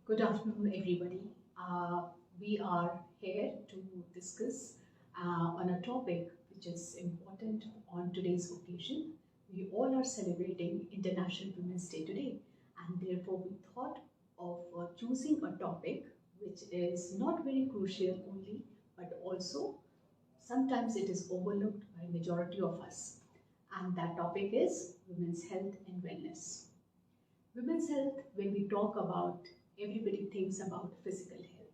Good afternoon, everybody. We are here to discuss on a topic which is important on today's occasion. We all are celebrating International Women's Day today, and therefore we thought of choosing a topic which is not very crucial only, but also sometimes it is overlooked by majority of us. And that topic is women's health and wellness. Women's health, when we talk about, everybody thinks about physical health.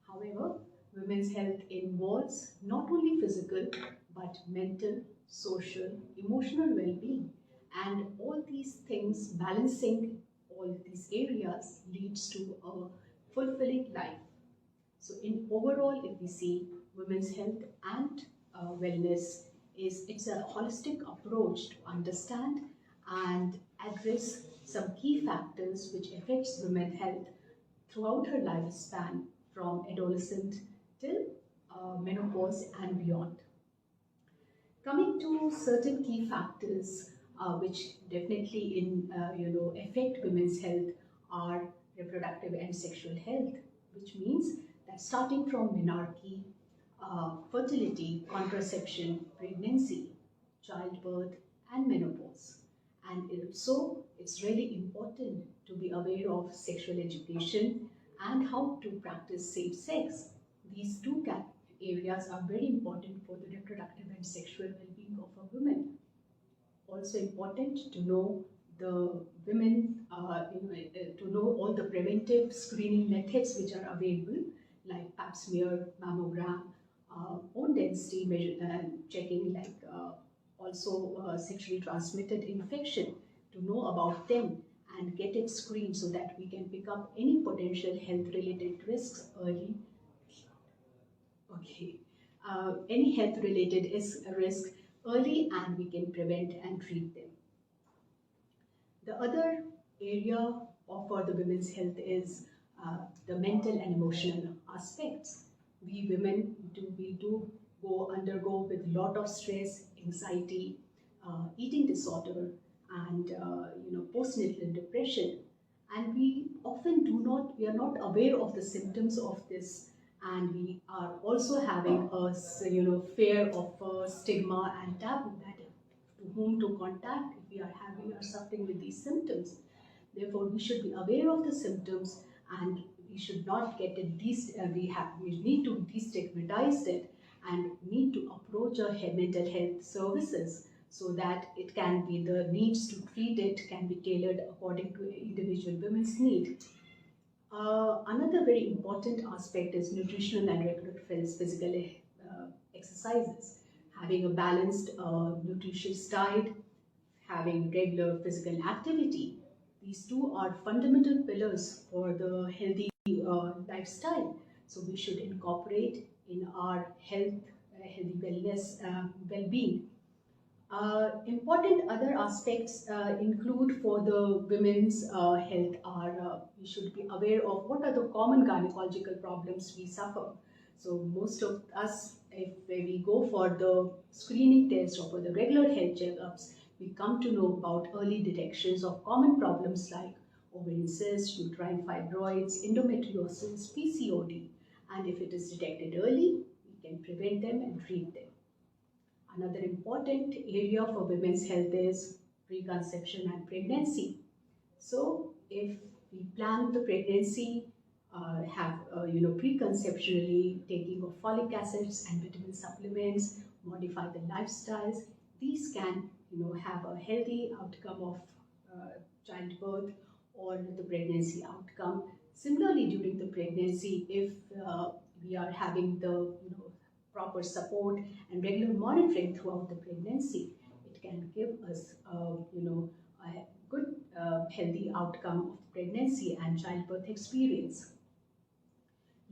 However, women's health involves not only physical but mental, social, emotional well being. And all these things, balancing all these areas, leads to a fulfilling life. So, in overall, if we see women's health and wellness, it's a holistic approach to understand and address some key factors which affects women's health throughout her lifespan from adolescent till menopause and beyond. Coming to certain key factors which definitely affect women's health are reproductive and sexual health, which means that starting from menarche, fertility, contraception, pregnancy, childbirth, and menopause. And so it's really important to be aware of sexual education and how to practice safe sex. These two areas are very important for the reproductive and sexual well-being of a woman. Also important to know the women, to know all the preventive screening methods which are available, like pap smear, mammogram, bone density measure, checking, like also sexually transmitted infection, to know about them and get it screened so that we can pick up any potential health related risks early. Okay. Any health related risk early, and we can prevent and treat them. The other area for the women's health is the mental and emotional aspects. We women do go undergo with a lot of stress, anxiety, eating disorder, and postnatal depression, and we are not aware of the symptoms of this, and we are also having a fear of stigma and taboo, that to whom to contact if we are suffering with these symptoms. Therefore, we should be aware of the symptoms, and we should not get it we need to destigmatize it and need to approach our mental health services so that it can be, the needs to treat it can be tailored according to individual women's need. Another very important aspect is nutritional and regular physical exercises. Having a balanced, nutritious diet, having regular physical activity. These two are fundamental pillars for the healthy lifestyle. So we should incorporate in our healthy wellness, well-being. Important other aspects include for the women's health are we should be aware of what are the common gynecological problems we suffer. So most of us, if we go for the screening test or for the regular health checkups, we come to know about early detections of common problems like ovarian cysts, uterine fibroids, endometriosis, PCOD, and if it is detected early, we can prevent them and treat them. Another important area for women's health is preconception and pregnancy. So, if we plan the pregnancy, have preconceptionally taking of folic acids and vitamin supplements, modify the lifestyles, these can have a healthy outcome of childbirth or the pregnancy outcome. Similarly, during the pregnancy, if we are having the proper support and regular monitoring throughout the pregnancy, it can give us a good healthy outcome of the pregnancy and childbirth experience.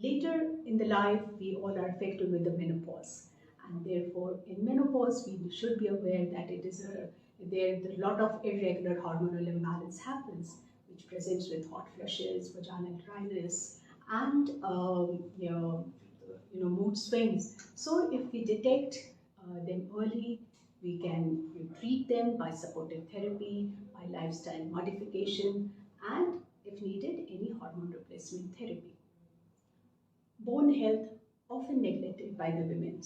Later in the life, we all are affected with the menopause, and therefore in menopause we should be aware that it is there a lot of irregular hormonal imbalance happens, which presents with hot flushes, vaginal dryness, and mood swings. So if we detect them early, we can treat them by supportive therapy, by lifestyle modification, and if needed, any hormone replacement replacement therapy. Bone health often neglected by the women,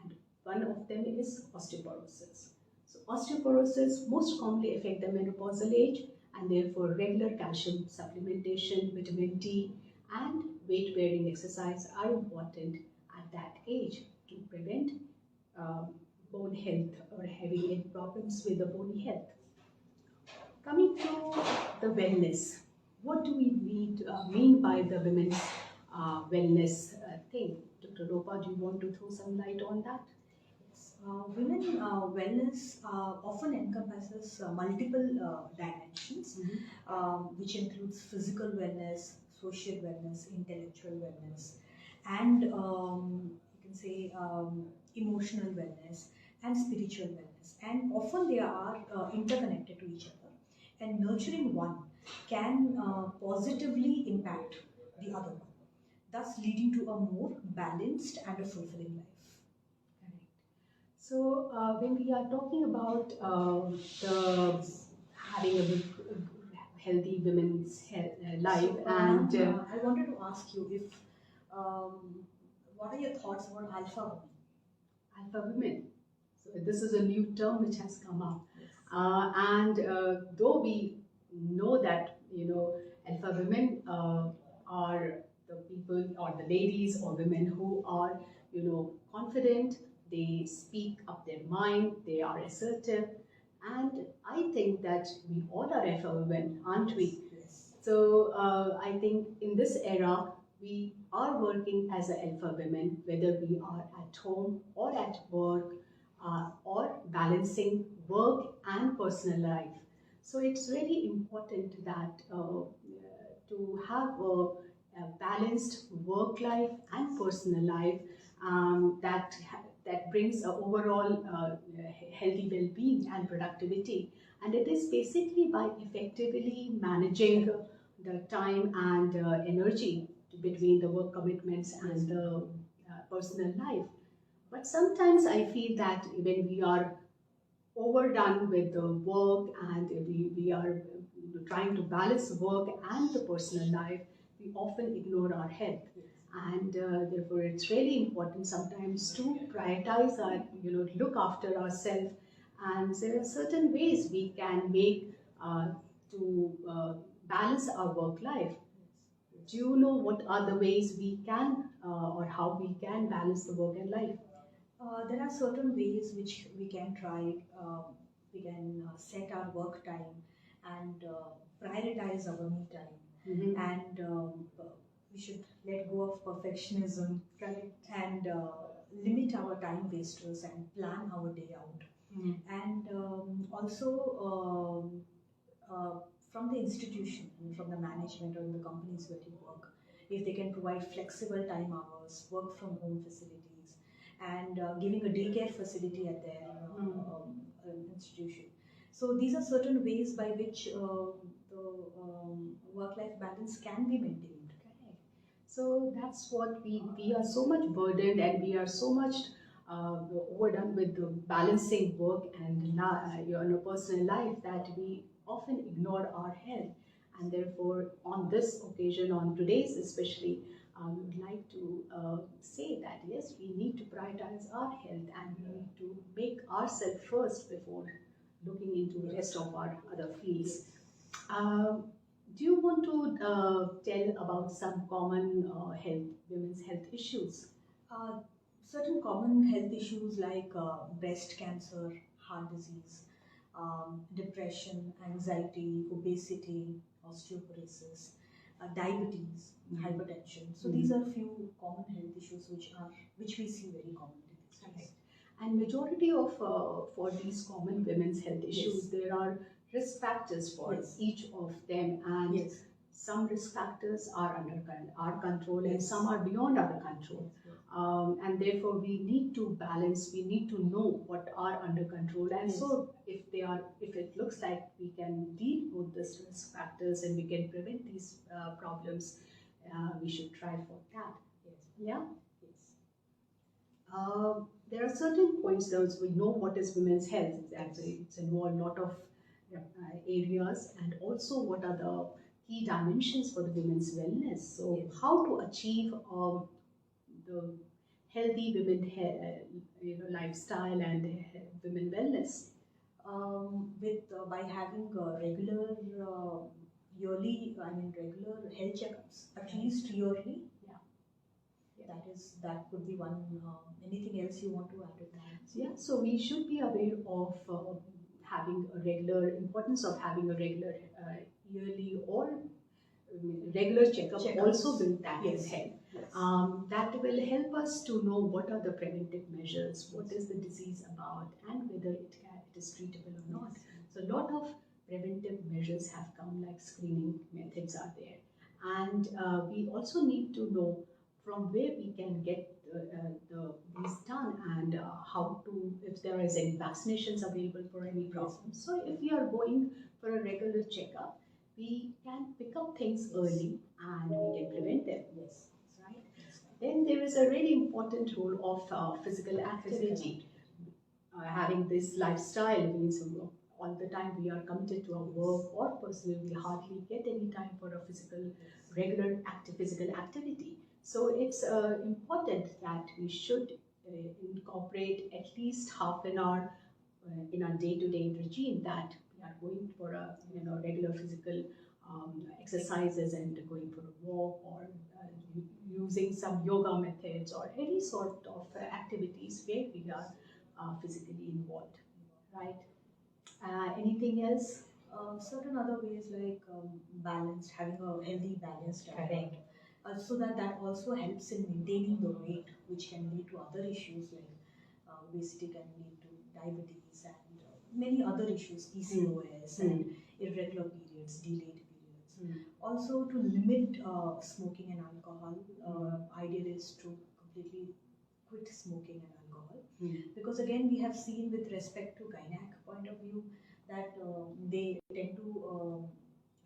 and one of them is osteoporosis. So osteoporosis most commonly affect the menopausal age, and therefore regular calcium supplementation, vitamin D, and weight-bearing exercise are important at that age to prevent um, bone health or having any problems with the bony health. Coming to the wellness, what do we mean by the women's wellness thing? Dr. Lopa, do you want to throw some light on that? Women wellness often encompasses multiple dimensions, which includes physical wellness, social wellness, intellectual wellness, and you can say emotional wellness and spiritual wellness. And often they are interconnected to each other, and nurturing one can positively impact the other one, thus leading to a more balanced and a fulfilling life. So when we are talking about the having a healthy women's life, and I wanted to ask you if what are your thoughts about alpha women? Alpha women. So this is a new term which has come up, and though we know that alpha women are the people or the ladies or women who are confident. They speak up their mind, they are assertive, and I think that we all are alpha women, aren't we? Yes. So I think in this era, we are working as a alpha women, whether we are at home or at work, or balancing work and personal life. So it's really important that to have a balanced work life and personal life that brings a overall healthy well-being and productivity. And it is basically by effectively managing the time and energy between the work commitments and the personal life. But sometimes I feel that when we are overdone with the work and we are trying to balance work and the personal life, we often ignore our health. And therefore it's really important sometimes to prioritize our, look after ourselves. And there are certain ways we can make to balance our work life. Do you know what are the ways we can or how we can balance the work and life? There are certain ways which we can try. We can set our work time and prioritize our me time. And we should let go of perfectionism. Correct. And limit our time wasters and plan our day out. And also from the institution, from the management or in the companies where you work, if they can provide flexible time hours, work from home facilities, and giving a daycare facility at their institution. So these are certain ways by which the work-life balance can be maintained. So that's what we are so much burdened, and we are so much overdone with the balancing work and personal life that we often ignore our health. And therefore, on this occasion, on today's especially, we would like to say that yes, we need to prioritize our health and we need to make ourselves first before looking into the rest of our other fields. Do you want to tell about some common women's health issues? Certain common health issues like breast cancer, heart disease, depression, anxiety, obesity, osteoporosis, diabetes, hypertension. So these are few common health issues which we see very commonly these days. And majority of for these common women's health issues, there are risk factors for each of them, and some risk factors are under our control and some are beyond our control. And therefore we need to balance, we need to know what are under control, and so if it looks like we can deal with these risk factors and we can prevent these problems, we should try for that. There are certain points, though, we know what is women's health. It's involved a lot of areas, and also what are the key dimensions for the women's wellness. So, Yes. how to achieve the healthy women lifestyle and women wellness? By having regular yearly, regular health checkups, at least yearly. That could be one. Anything else you want to add to that? Yeah, so we should be aware of having a regular importance of having a regular yearly or regular checkup also will that will help. Yes. That will help us to know what are the preventive measures, what is the disease about, and whether it is treatable or not. So a lot of preventive measures have come, like screening methods are there, and we also need to know from where we can get these done, and how to, if there is any vaccinations available for any problems. So if we are going for a regular checkup, we can pick up things early and we can prevent them. Yes. Right? Then there is a really important role of physical activity. Having this lifestyle means all the time we are committed to our work, or personally we hardly get any time for a regular physical activity. So it's important that we should incorporate at least half an hour in our day-to-day regime, that we are going for a regular physical exercises and going for a walk, or using some yoga methods or any sort of activities where we are physically involved, right? Anything else? Certain other ways like having a healthy balanced diet. Correct. So that also helps in maintaining the weight, which can lead to other issues like obesity, can lead to diabetes, and many other issues, PCOS and irregular periods, delayed periods. Also, to limit smoking and alcohol, ideal is to completely quit smoking and alcohol. Because again, we have seen with respect to gynec point of view that they tend to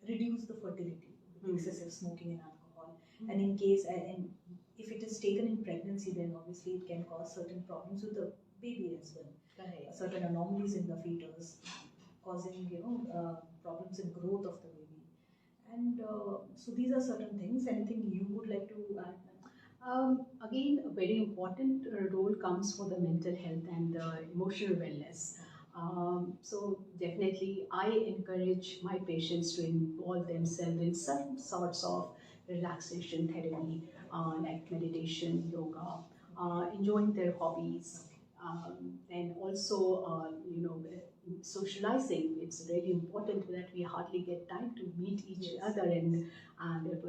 reduce the fertility with excessive smoking and alcohol. And in case, and if it is taken in pregnancy, then obviously it can cause certain problems with the baby as well. Certain anomalies in the fetus, causing problems in growth of the baby. And so these are certain things. Anything you would like to add? Again, a very important role comes for the mental health and the emotional wellness. So definitely, I encourage my patients to involve themselves in some sorts of relaxation therapy, like meditation, yoga, enjoying their hobbies, and also, socializing. It's really important that we hardly get time to meet each other, and it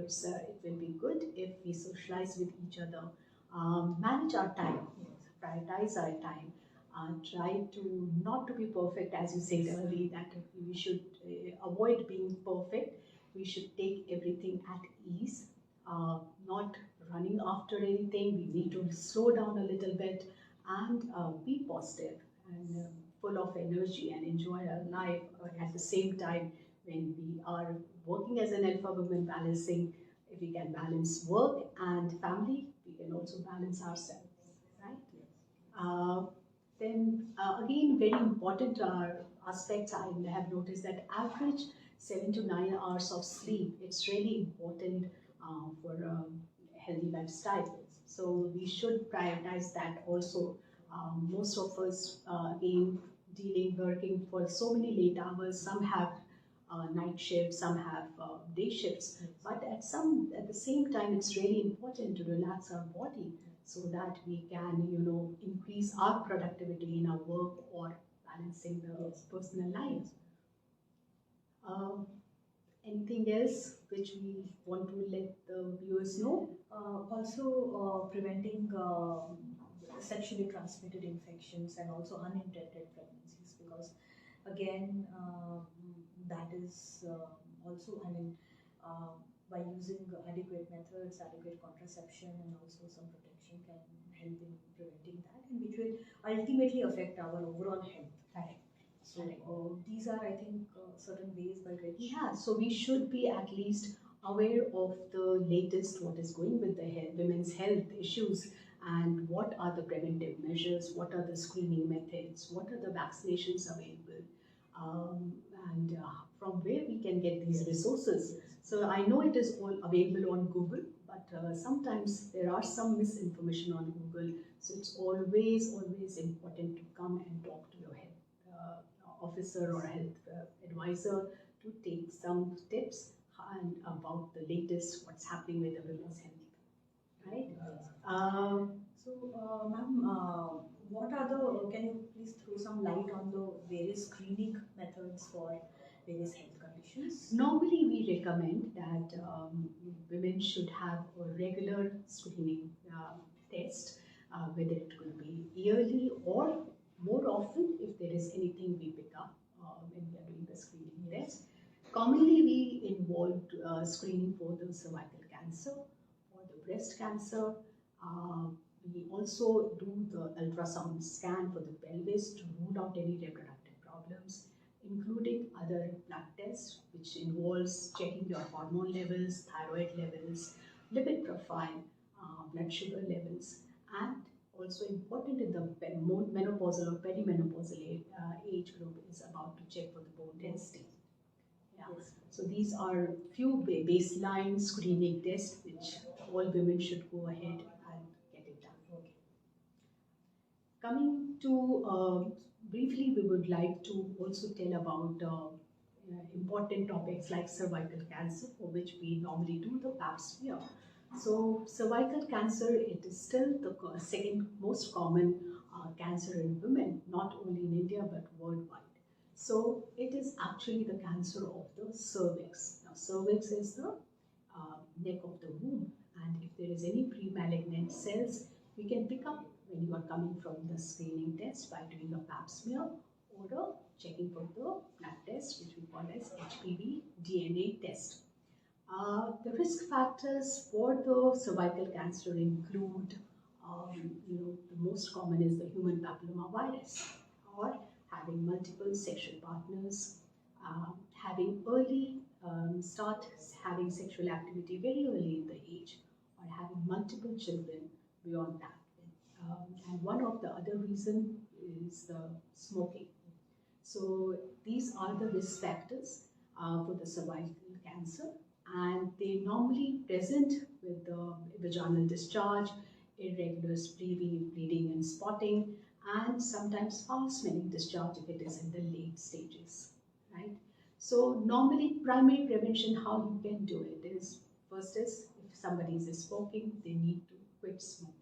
will be good if we socialize with each other, manage our time, prioritize our time, try to not to be perfect, as you said earlier, that we should avoid being perfect. We should take everything at ease, not running after anything. We need to slow down a little bit and be positive and full of energy and enjoy our life at the same time. When we are working as an alpha woman, balancing, if we can balance work and family, we can also balance ourselves, right? Then again, very important aspects I have noticed, that average 7 to 9 hours of sleep. It's really important for a healthy lifestyle. So we should prioritize that also. Most of us, again, working for so many late hours. Some have night shifts, some have day shifts. But at the same time, it's really important to relax our body so that we can, increase our productivity in our work or balancing the personal life. Anything else which we want to let the viewers know? Also, preventing sexually transmitted infections and also unintended pregnancies, because again, that is also, by using adequate methods, adequate contraception, and also some protection can help in preventing that, and which will ultimately affect our overall health. Right. So these are, I think, certain ways by which. Yeah, so we should be at least aware of the latest, what is going with the women's health issues, and what are the preventive measures, what are the screening methods, what are the vaccinations available, and from where we can get these resources. So I know it is all available on Google, but sometimes there are some misinformation on Google. So it's always important to come and talk to your health officer or health advisor to take some tips and about the latest what's happening with the women's health, right? Ma'am, what are can you please throw some light on the various screening methods for various health conditions? Normally, we recommend that women should have a regular screening test, whether it could be yearly or more often if there is anything we pick up when we are doing the screening test. Commonly, we involve screening for the cervical cancer, for the breast cancer. We also do the ultrasound scan for the pelvis to rule out any reproductive problems, including other blood tests, which involves checking your hormone levels, thyroid levels, lipid profile, blood sugar levels, and also important in the menopausal or perimenopausal age group is about to check for the bone density. Yeah. Yes. So these are few baseline screening tests which all women should go ahead and get it done. Okay. Coming to briefly, we would like to also tell about important topics like cervical cancer, for which we normally do the pap smear. So cervical cancer, it is still the second most common cancer in women, not only in India but worldwide. So it is actually the cancer of the cervix. Now cervix is the neck of the womb, and if there is any pre-malignant cells, we can pick up when you are coming from the screening test by doing a pap smear or a checking for the blood test, which we call as HPV DNA test. The risk factors for the cervical cancer include, the most common is the human papillomavirus, or having multiple sexual partners, having early start having sexual activity very early in the age, or having multiple children beyond that. And one of the other reason is the smoking. So these are the risk factors for the cervical cancer, and they normally present with the vaginal discharge, irregular bleeding and spotting, and sometimes foul-smelling discharge if it is in the late stages, right? So normally primary prevention, how you can do it is, first is if somebody is smoking, they need to quit smoking.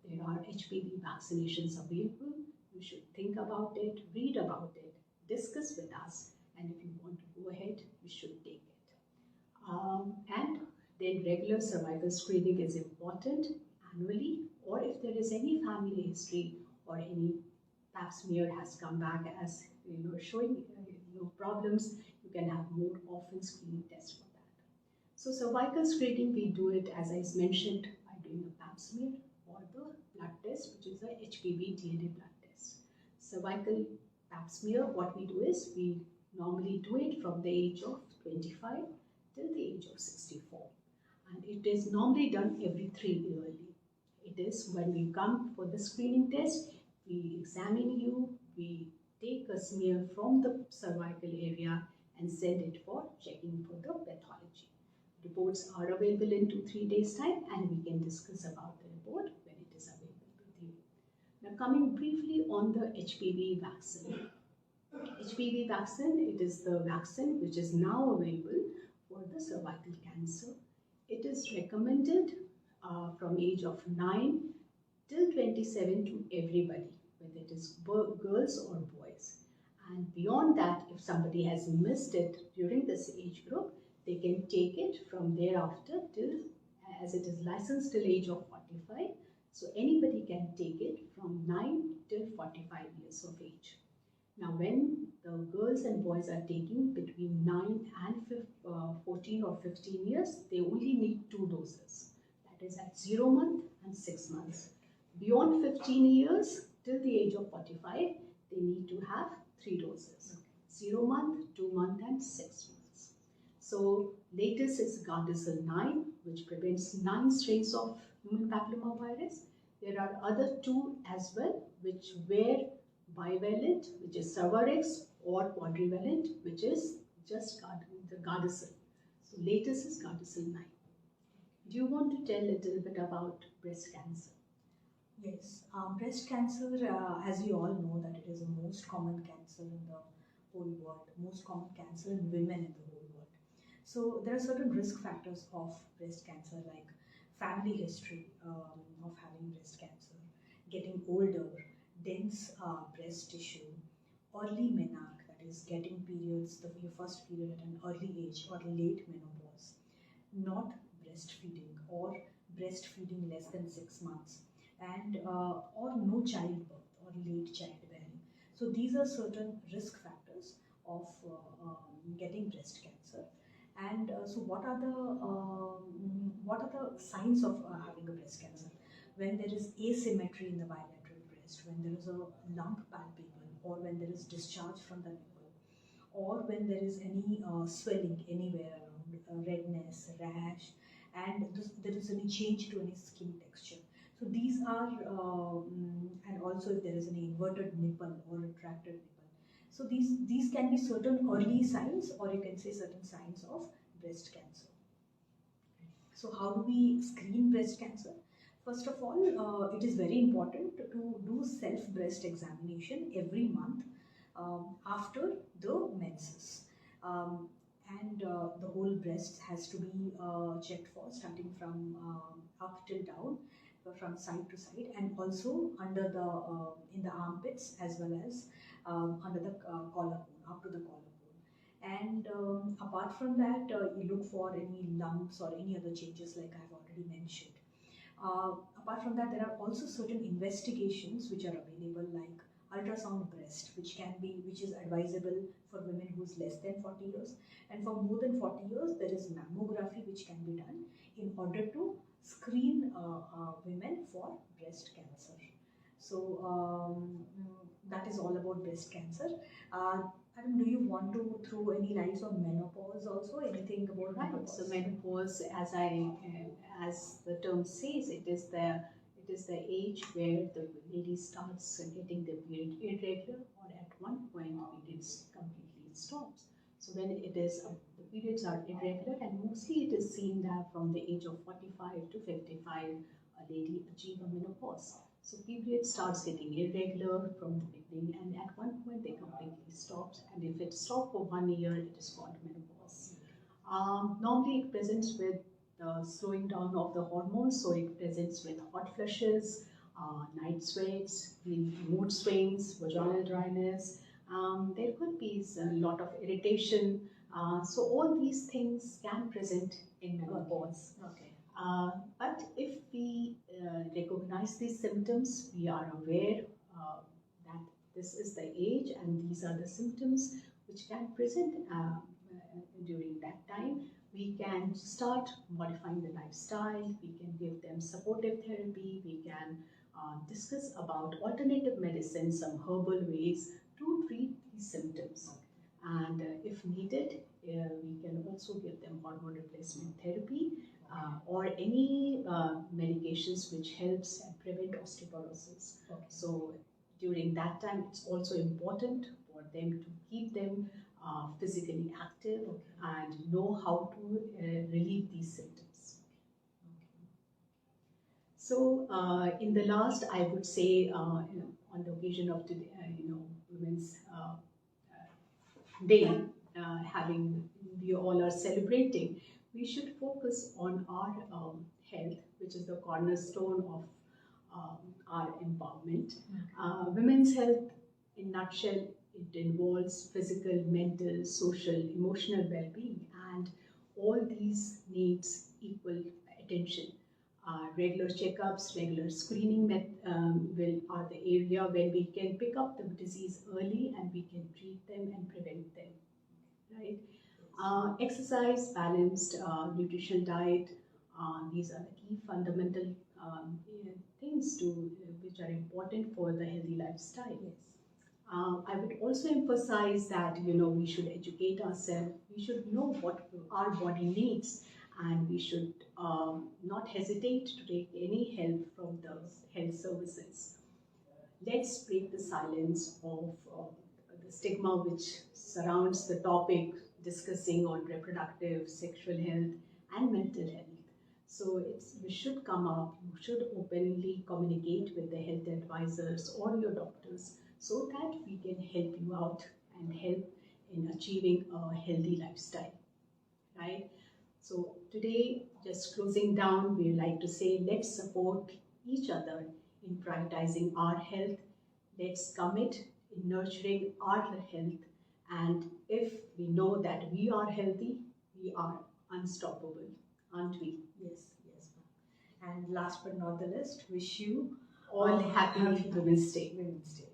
There are HPV vaccinations available. You should think about it, read about it, discuss with us, and if you want to go ahead, you should take it. And then regular cervical screening is important annually, or if there is any family history or any pap smear has come back as showing problems, you can have more often screening tests for that. So cervical screening, we do it as I mentioned by doing a pap smear or the blood test, which is a HPV DNA blood test. Cervical pap smear, what we do is we normally do it from the age of 25 till the age of 64, and it is normally done every 3 years. It is when we come for the screening test, we examine you, we take a smear from the cervical area and send it for checking for the pathology. Reports are available in 2-3 days time, and we can discuss about the report when it is available with you. Now coming briefly on the HPV vaccine. HPV vaccine, it is the vaccine which is now available for the cervical cancer. It is recommended from age of 9 till 27 to everybody, whether it is girls or boys. And beyond that, if somebody has missed it during this age group, they can take it from thereafter till, as it is licensed till age of 45. So anybody can take it from 9 till 45 years of age. Now when the girls and boys are taking between 9 and 14 or 15 years, they only need 2 doses. That is at 0 month and 6 months. Beyond 15 years till the age of 45, they need to have 3 doses. 0 month, 2 month and 6 months. So latest is Gardasil 9, which prevents 9 strains of human papillomavirus. There are other 2 as well, which were bivalent, which is Cervarix or quadrivalent, which is just the Gardasil. So latest is Gardasil 9. Do you want to tell a little bit about breast cancer? Yes, breast cancer, as we all know, that it is the most common cancer in the whole world, most common cancer in women in the whole world. So there are certain risk factors of breast cancer, like family history of having breast cancer, getting older, dense breast tissue, early menarche, that is getting periods, your first period at an early age, or late menopause, not breastfeeding or breastfeeding less than 6 months, and or no childbirth or late childbearing. So these are certain risk factors of getting breast cancer. And so what are the signs of having a breast cancer? When there is asymmetry in the bilateral breast, when there is a lump palpable, or when there is discharge from the nipple, or when there is any swelling anywhere around, redness, rash, and there is any change to any skin texture. So these are, and also if there is any inverted nipple or retracted nipple. So these can be certain early signs, or you can say certain signs of breast cancer. So how do we screen breast cancer? First of all, it is very important to do self breast examination every month after the menses. Um, and the whole breast has to be checked for, starting from up till down, from side to side, and also under the in the armpits, as well as under the collarbone, up to the collarbone. And apart from that, you look for any lumps or any other changes, like I've already mentioned. Apart from that, there are also certain investigations which are available, like ultrasound breast, which is advisable for women who's less than 40 years, and for more than 40 years, there is mammography which can be done in order to screen women for breast cancer. So that is all about breast cancer. Adam, do you want to throw any lights on menopause also? Anything about Right. menopause? So menopause, as the term says, it is the age where the lady starts getting the period irregular, or at one point periods completely stops. So when the periods are irregular, and mostly it is seen that from the age of 45 to 55, a lady achieve a menopause. So period starts getting irregular from the beginning, and at one point they completely stops. And if it stops for 1 year, it is called menopause. Normally, it presents with slowing down of the hormones, so it presents with hot flushes, night sweats, mood swings, vaginal dryness. There could be a lot of irritation. So all these things can present in menopause. Okay. But if we recognize these symptoms, we are aware that this is the age and these are the symptoms which can present during that time. We can start modifying the lifestyle, we can give them supportive therapy, we can discuss about alternative medicine, some herbal ways to treat these symptoms. And if needed, we can also give them hormone replacement therapy or any medications which helps and prevent osteoporosis. Okay. So during that time, it's also important for them to keep them physically active and know how to relieve these symptoms. So in the last, I would say, on the occasion of today, Women's Day, we all are celebrating, we should focus on our health, which is the cornerstone of our empowerment. Women's health, in nutshell, it involves physical, mental, social, emotional well-being, and all these needs equal attention. Regular checkups, regular screening are the area where we can pick up the disease early and we can treat them and prevent them. Right? Exercise, balanced nutritional diet, these are the key fundamental things which are important for the healthy lifestyle. Yes. I would also emphasize that we should educate ourselves. We should know what our body needs, and we should not hesitate to take any help from the health services. Let's break the silence of the stigma which surrounds the topic discussing on reproductive, sexual health and mental health. So you should come up, you should openly communicate with the health advisors or your doctors so that we can help you out and help in achieving a healthy lifestyle, right? So today, just closing down, we like to say let's support each other in prioritizing our health. Let's commit in nurturing our health. And if we know that we are healthy, we are unstoppable, aren't we? Yes, yes, ma'am. And last but not the least, wish you All happy Women's Day. Women's Day.